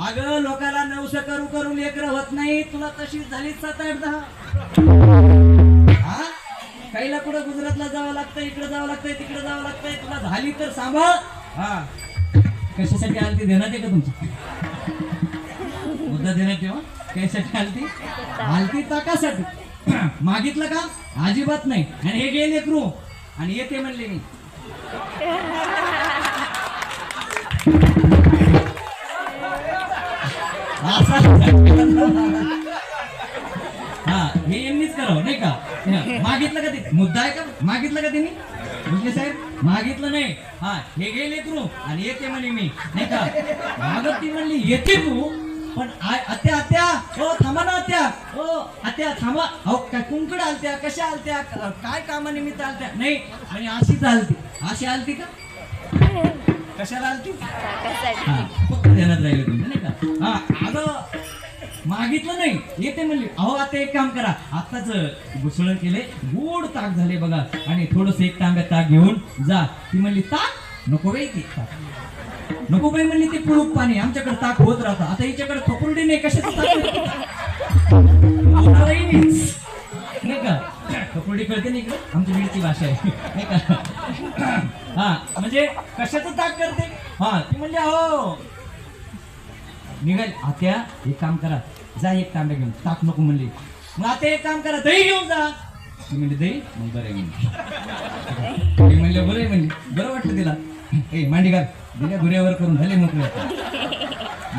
अगं लोकाला 900 करू करू लेकर होत नाही, तुला तशीच झाली 7-8-10. हा काहीला कुठं गुजरातला जावं लागतं, इकडे जावं लागतंय, तिकडे जावं लागतंय, तुला झाली तर सांभाळ. हा कशासाठी आलती देण्यात आहे का तुमची मुद्दा देण्यात येऊ कशासाठी आलती आलती ताकासाठी. मागितलं का अजिबात नाही. आणि हे गेले लेकरू आणि येते म्हणले मी. हा हे यांनीच करावं नाही का. मागितलं का ते मुद्दा आहे का मागितलं का त्यांनी म्हणजे साहेब मागितलं नाही. हा हे गेले लेकरू आणि येते म्हणे मी नाही का. मागत ती म्हणली येते तू पण आत्या आत्या हो थांबा ना आत्या हो आत्या थांबा. अहो काय कुंकड आलत्या कशा आलत्या काय कामानिमित्त आलत्या नाही आणि अशी चालती अशी आलती का कशाला आलती फक्त ध्यानात राहिले तुमचं नाही का. हा अगं मागितलं नाही येते म्हणली. अहो आता एक काम करा आत्ताच घुसळण केले गोड ताक झाले बघा आणि थोडस एक तांब्या ताक घेऊन जा. ती म्हणली ताक नको बाई ती ताक नको बाई म्हणली ती पुळूक पाणी आमच्याकडे ताक होत राहतं. आता हिच्याकडे थोपरुडी नाही कशाचं नाही का. थोपरुडी कळते नाही इकडे आमची बीडची भाषा आहे नाही का. हा म्हणजे कशाचं ताक करते. हा ती म्हणली अहो निघाल आत्या एक काम करा जा एक तांब्या घेऊन ताक नको म्हणली. मग आता एक काम करा दही घेऊन जा. ती म्हणली दही मग बरं आहे म्हणली. म्हणले बरं आहे म्हणली बरं वाटतं तिला. ए मांडी घाल दिल्या गुऱ्यावर करून झाले मोकळे.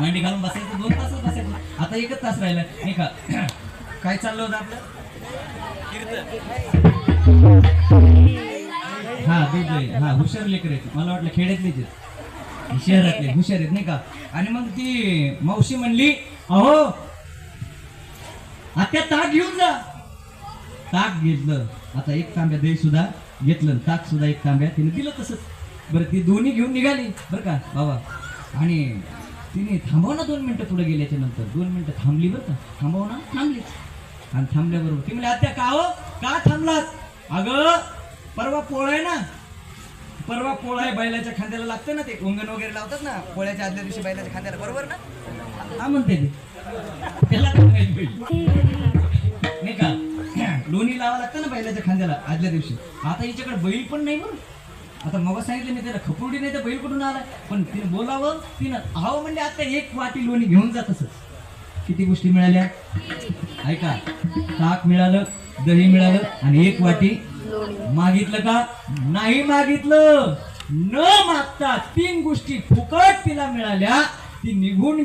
मांडी घालून बसायचं 2 तासच बसायचं. आता 1च तास राहिला नाही का. काय चाललं होतं आपलं हा दूध हा हुशार लेकर आहेत. मला वाटलं खेड्यातलेच शहरातले हुशार आहेत नाही का. आणि मग ती मावशी म्हणली अहो आत्या ताक घेऊन जा. ताक घेतलं आता एक तांब्या दही सुद्धा घेतलं ताक सुद्धा एक तांब्या तिने दिलं तसंच. बरं ती दोन्ही घेऊन निघाली बरं का बाबा. आणि तिने थांबव ना 2 मिनिटं पुढे गेल्याच्या नंतर 2 मिनिटं थांबली बरं का. थांबव ना थांबली आणि थांबल्याबरोबर ती म्हणजे आत्या का हो का थांबलात. अगं परवा पोळा आहे ना परवा पोळा आहे बैलाच्या खांद्याला लागतं ना ते उंगण वगैरे लावतात ना पोळ्याच्या आदल्या दिवशी बैलाच्या खांद्याला बरोबर ना. हा म्हणते ते त्याला नाही का लोणी लावा लागतं ना बैलाच्या खांद्याला आदल्या दिवशी. आता हिच्याकडे बैल पण नाही बरं. आता मग सांगितलं मी त्याला खपुर्डी नाही तर बैल कुठून आलाय. पण तिने बोलावं तिनं अहो म्हणजे आता 1 वाटी लोणी घेऊन जात असत. किती गोष्टी मिळाल्या ऐका ताक मिळालं दही मिळालं आणि 1 वाटी मागितलं का नाही मागितलं न मागता 3 गोष्टी फुकट तिला मिळाल्या. ती निघून